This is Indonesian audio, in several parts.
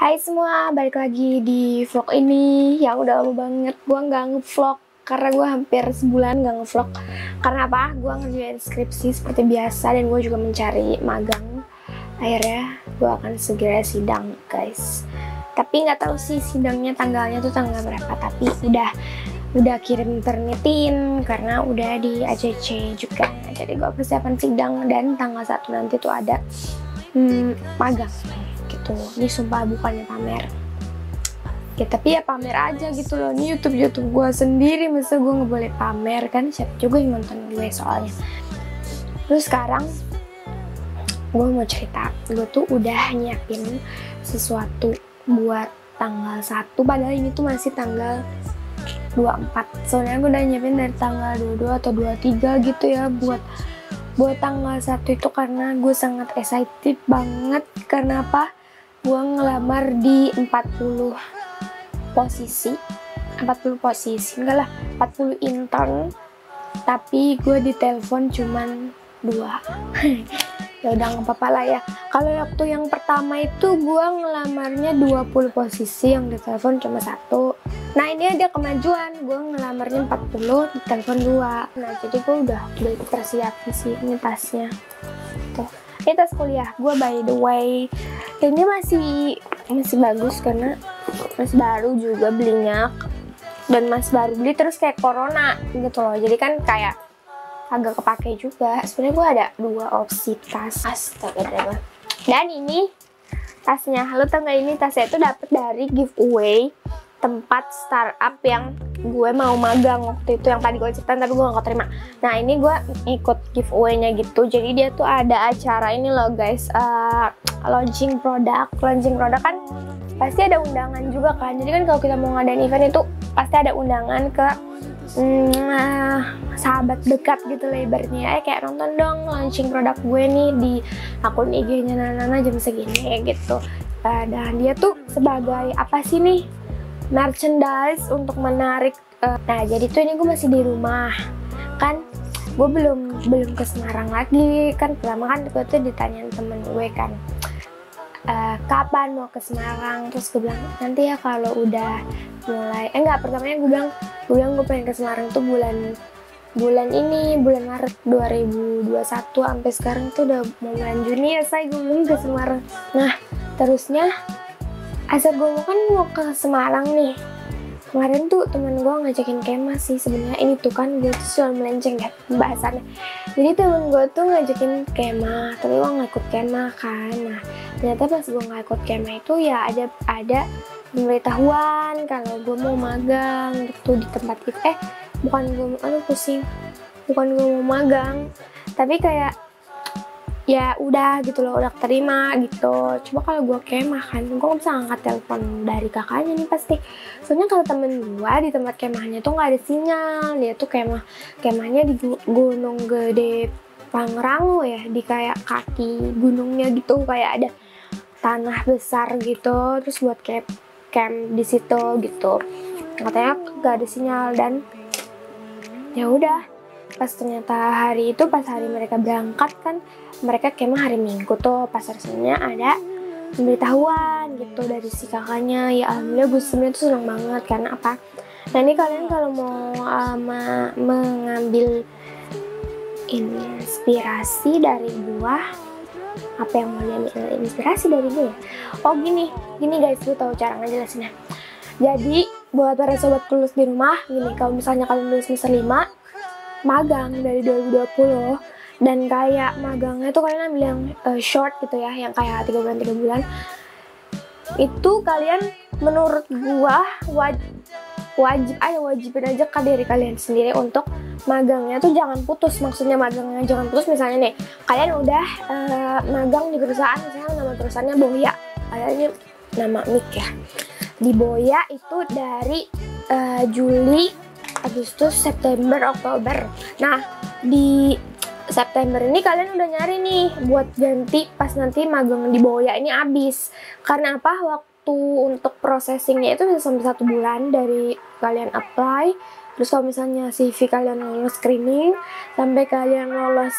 Hai semua, balik lagi di vlog ini yang udah lama banget gue nggak ngevlog karena gue hampir sebulan nggak ngevlog. Karena apa? Gue ngerjain skripsi seperti biasa dan gue juga mencari magang. Akhirnya gue akan segera sidang, guys. Tapi nggak tahu sih sidangnya tanggalnya tuh tanggal berapa. Tapi udah kirim permitin karena udah di ACC juga. Jadi gue persiapan sidang dan tanggal 1 nanti tuh ada magang. Gitu. Ini sumpah bukannya pamer ya, tapi ya pamer aja gitu loh. Ini YouTube gue sendiri, masa gue nggak boleh pamer kan? Siapa juga yang nonton gue soalnya. Terus sekarang gue mau cerita, gue tuh udah nyiapin sesuatu buat tanggal 1, padahal ini tuh masih tanggal 24. Soalnya gue udah nyiapin dari tanggal 22 atau 23 gitu ya buat tanggal 1 itu, karena gue sangat excited banget. Karena apa? Gue ngelamar di 40 posisi, enggak lah, 40 intern, tapi gue ditelepon cuman 2. Ya udah nggak apa-apa lah ya. Kalau waktu yang pertama itu gue ngelamarnya 20 posisi, yang ditelepon cuma 1. Nah ini ada kemajuan, gue ngelamarnya 40, ditelepon 2. Nah jadi gue udah persiapan sih, ini tasnya tuh. Ini tas kuliah gue, by the way. Ini masih bagus karena masih baru juga belinya, dan masih baru beli terus kayak corona gitu loh. Jadi kan kayak agak kepake juga. Sebenarnya gue ada 2 opsi tas. Astaga. Dan ini tasnya, lo tau gak, ini tasnya itu dapet dari giveaway tempat startup yang gue mau magang waktu itu, yang tadi gue ceritain tapi gue gak keterima. Nah ini gue ikut giveaway-nya gitu. Jadi dia tuh ada acara ini loh guys, launching produk kan pasti ada undangan juga kan. Jadi kan kalau kita mau ngadain event itu pasti ada undangan ke sahabat dekat gitu lebarnya, kayak nonton dong launching produk gue nih di akun IG-nya Nana jam segini gitu. Dan dia tuh sebagai apa sih nih, merchandise untuk menarik. Nah jadi tuh ini gue masih di rumah kan, gue belum ke Semarang lagi kan. Pertama kan gue tuh ditanyain temen gue kan, kapan mau ke Semarang. Terus gue bilang nanti ya kalau udah mulai, pertamanya gue bilang gue pengen ke Semarang tuh bulan Maret 2021. Sampai sekarang tuh udah mau bulan Juni ya gue belum ke Semarang. Nah terusnya asal gue mau ke Semarang nih, kemarin tuh temen gue ngajakin kemah sih sebenarnya. Ini tuh kan gue tuh sudah melenceng ya pembahasannya. Jadi temen gue tuh ngajakin kemah, tapi gue nggak ikut kemah kan. Nah ternyata pas gue nggak ikut kemah itu ya ada pemberitahuan kalau gue mau magang gitu di tempat itu. Bukan gue mau magang, tapi kayak ya udah gitu loh, udah terima gitu. Coba kalau gue kemah kan, gue gak bisa ngangkat telepon dari kakaknya nih pasti. Soalnya kalau temen gue di tempat kemahnya tuh nggak ada sinyal. Dia tuh kemahnya di Gunung Gede Pangrango ya, di kayak kaki gunungnya gitu, kayak ada tanah besar gitu. Terus buat camp di situ gitu. Katanya nggak ada sinyal. Dan ya udah, pas ternyata hari mereka berangkat kan, mereka kemah hari Minggu tuh, pas resminya ada pemberitahuan gitu dari si kakaknya. Ya alhamdulillah gue sebenarnya tuh senang banget. Karena apa? Nah ini kalian kalau mau mengambil inspirasi dari gue, apa yang mau diambil inspirasi dari gue ya? Oh gini guys, gue tahu cara ngejelasinnya. Jadi buat para sobat kulus di rumah, gini, kalau misalnya kalian lulus semester 5 magang dari 2020, dan kayak magangnya tuh kalian ambil yang short gitu ya, yang kayak 3 bulan, itu kalian menurut gua wajibin aja ke diri kalian sendiri untuk magangnya tuh jangan putus. Maksudnya magangnya jangan putus. Misalnya nih kalian udah magang di perusahaan, misalnya nama perusahaannya Boya, kayaknya nama Mik ya, di Boya itu dari Juli, Agustus, September, Oktober. Nah di September ini kalian udah nyari nih buat ganti pas nanti magang di Boya ini habis. Karena apa? waktu untuk processingnya itu bisa sampai 1 bulan dari kalian apply, terus kalau misalnya CV kalian lolos screening, sampai kalian lolos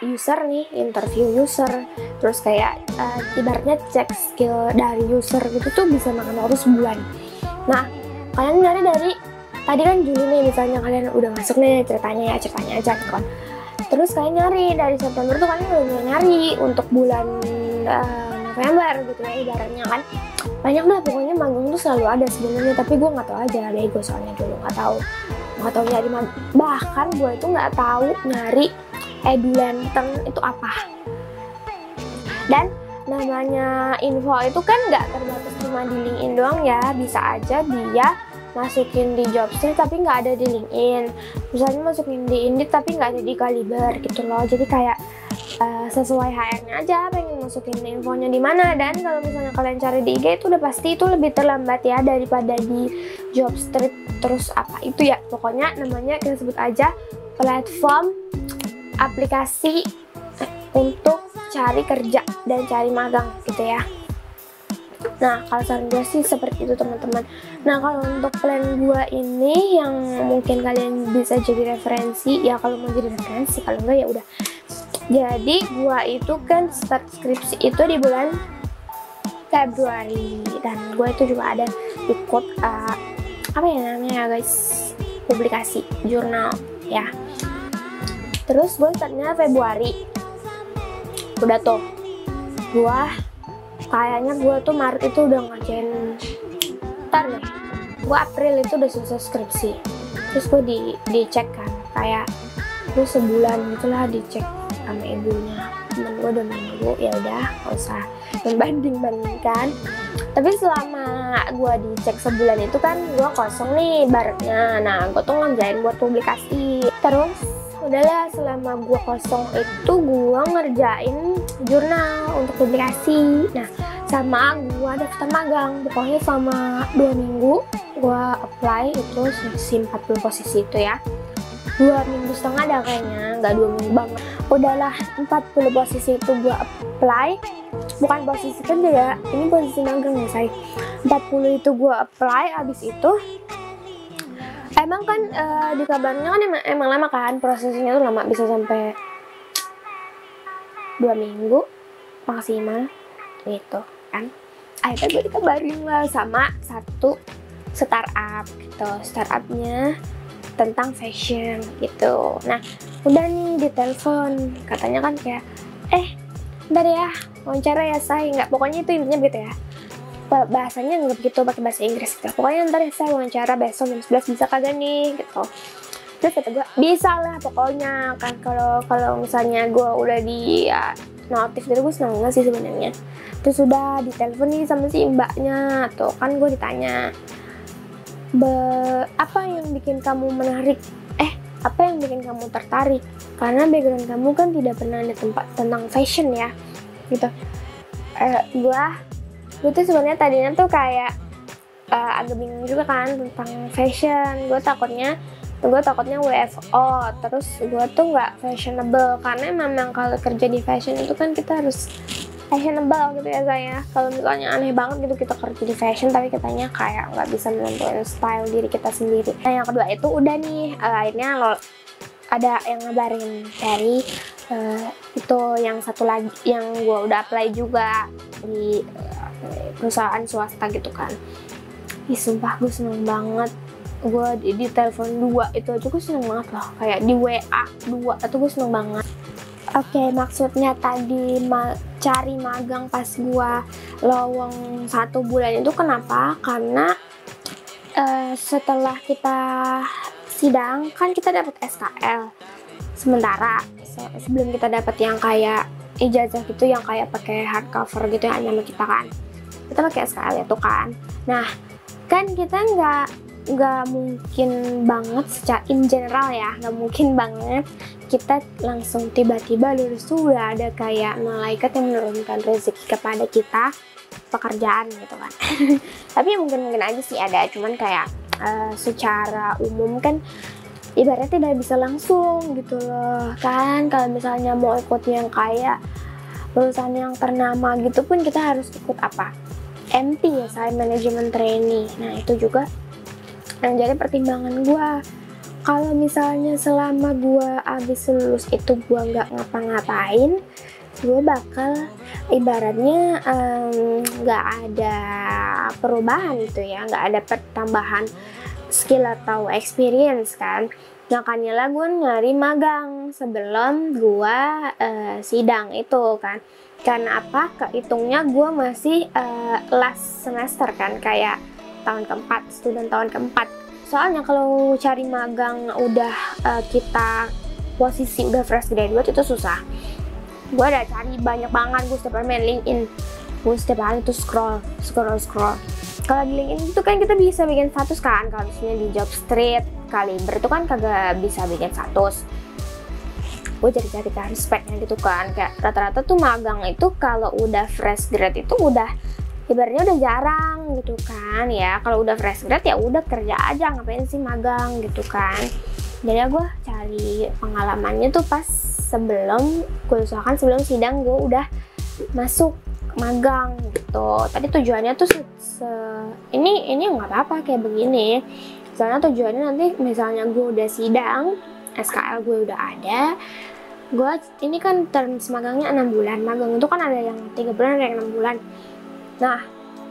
user nih, interview user, terus kayak ibaratnya cek skill dari user gitu tuh bisa makan waktu sebulan. Nah, kalian nyari dari tadi kan Juli nih, misalnya kalian udah masuk nih ceritanya aja gitu kan. Terus kalian nyari dari September tuh kalian udah mulai nyari untuk bulan November gitu ya ibaratnya kan. Banyak dah pokoknya magang tuh selalu ada sebenarnya, tapi gue nggak tahu aja, bego soalnya dulu nggak tahu nyari magang. Bahkan gue itu nggak tahu nyari EduLantern itu apa. Dan namanya info itu kan nggak terbatas cuma di LinkedIn doang ya, bisa aja dia masukin di Jobstreet tapi nggak ada di LinkedIn, misalnya masukin di Indeed tapi nggak ada di Kaliber gitu loh. Jadi kayak sesuai HR-nya aja pengen masukin infonya di mana. Dan kalau misalnya kalian cari di IG itu udah pasti itu lebih terlambat ya daripada di Jobstreet. Terus apa itu ya, pokoknya namanya kita sebut aja platform aplikasi untuk cari kerja dan cari magang gitu ya. Nah, kalau saran gue sih seperti itu teman-teman. Nah, kalau untuk plan gue ini yang mungkin kalian bisa jadi referensi, ya kalau mau jadi referensi, kalau enggak ya udah. Jadi gue itu kan start skripsi itu di bulan Februari, dan gue itu juga ada ikut apa ya namanya guys, publikasi jurnal ya. Terus gue startnya Februari, udah tuh gue kayaknya gue tuh Maret itu udah ngerjain, ntar nih gue April itu udah selesai skripsi. Terus gue dicek kan, kayak gue sebulan gitulah dicek sama ibunya, temen gue 2 minggu, ya udah gak usah membanding-bandingkan. Tapi selama gue dicek sebulan itu kan gue kosong nih baretnya, nah gue tuh ngerjain buat publikasi. Terus udahlah selama gue kosong itu gue ngerjain jurnal untuk publikasi. Nah sama gue daftar magang, pokoknya selama 2 minggu gue apply itu seleksi 40 posisi itu ya. 2,5 minggu dah kayaknya, nggak 2 minggu banget. Udahlah 40 posisi itu gue apply, bukan posisi kerja ya, ini posisi magang ya say. 40 itu gue apply, abis itu emang kan di kabarnya kan emang lama kan, prosesnya tuh lama, bisa sampai 2 minggu maksimal gitu kan. Akhirnya gue dikabarin lah sama satu startup gitu, startupnya tentang fashion gitu. Nah udah nih ditelepon, katanya kan kayak bentar ya wawancara ya say, nggak, pokoknya itu intinya gitu ya, bahasanya nggak begitu pakai bahasa Inggris gitu. Pokoknya ntar ya saya wawancara besok jam 11, bisa kagak nih gitu. Terus kata gue bisa lah pokoknya kan. Kalau misalnya gue udah di notif dari gue seneng banget sih sebenarnya. Terus udah ditelepon nih sama si mbaknya tuh kan, gue ditanya apa yang bikin kamu menarik, apa yang bikin kamu tertarik, karena background kamu kan tidak pernah ada tempat tentang fashion ya gitu. Gue tuh sebenarnya tadinya tuh kayak agak bingung juga kan tentang fashion. Gue takutnya WFO, terus gue tuh nggak fashionable, karena memang kalau kerja di fashion itu kan kita harus fashionable gitu ya saya. Kalau misalnya aneh banget gitu kita kerja di fashion tapi kitanya kayak nggak bisa menentukan style diri kita sendiri. Nah yang kedua itu udah nih akhirnya ada yang ngabarin dari itu yang satu lagi yang gue udah apply juga di perusahaan swasta gitu kan. Ih sumpah gue seneng banget, gue di telepon 2 itu aja gue seneng banget loh, kayak di WA 2 itu gue seneng banget. Oke, maksudnya tadi cari magang pas gua lowong 1 bulan itu kenapa? Karena setelah kita sidang kan kita dapat SKL sementara, sebelum kita dapat yang kayak ijazah gitu, yang kayak pakai hardcover gitu yang nama kita kan, kita pakai SKL itu kan. Nah kan kita nggak mungkin banget secara in general ya, nggak mungkin banget kita langsung tiba-tiba lulus tuh udah ada kayak malaikat yang menurunkan rezeki kepada kita pekerjaan gitu kan. Tapi mungkin aja sih ada, cuman kayak secara umum kan ibaratnya tidak bisa langsung gitu loh kan. Kalau misalnya mau ikut yang kayak perusahaan yang ternama gitu pun kita harus ikut apa? MT ya, saya manajemen trainee. Nah itu juga yang jadi pertimbangan gue. Kalau misalnya selama gue abis lulus itu gue nggak ngapa-ngapain, gue bakal ibaratnya nggak ada perubahan gitu ya, nggak ada pertambahan skill atau experience kan. Makanya lah gue nyari magang sebelum gue sidang itu kan. Karena apa? Kehitungnya gue masih last semester kan, kayak tahun keempat, student tahun keempat. Soalnya kalau cari magang udah kita posisi udah fresh graduate itu susah. Gue udah cari banyak banget, gue setiap hari main LinkedIn, gue setiap hari tuh scroll. Kalau di LinkedIn itu kan kita bisa bikin status kan, kalau misalnya di Jobstreet, Kaliber itu kan kagak bisa bikin status. Gue cari-cari kan speknya gitu kan, kayak rata-rata tuh magang itu kalau udah fresh grad itu udah ibaratnya udah jarang gitu kan ya. Kalau udah fresh grad ya udah kerja aja, ngapain sih magang gitu kan. Jadi gue cari pengalamannya tuh pas sebelum gue usahakan sebelum sidang gue udah masuk magang gitu. Tadi tujuannya tuh ini nggak apa-apa kayak begini. Soalnya tujuannya nanti misalnya gue udah sidang, SKL gue udah ada, gue ini kan term magangnya 6 bulan. Magang itu kan ada yang 3 bulan, ada yang 6 bulan. Nah,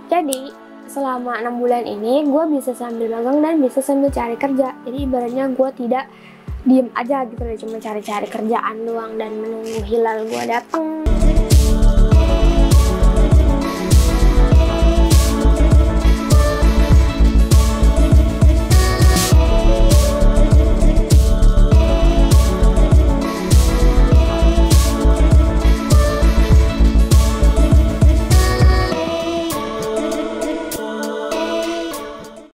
jadi selama 6 bulan ini gue bisa sambil magang dan bisa sambil cari kerja. Jadi ibaratnya gue tidak diem aja gitu loh, cuma cari-cari kerjaan doang dan menunggu hilal gue datang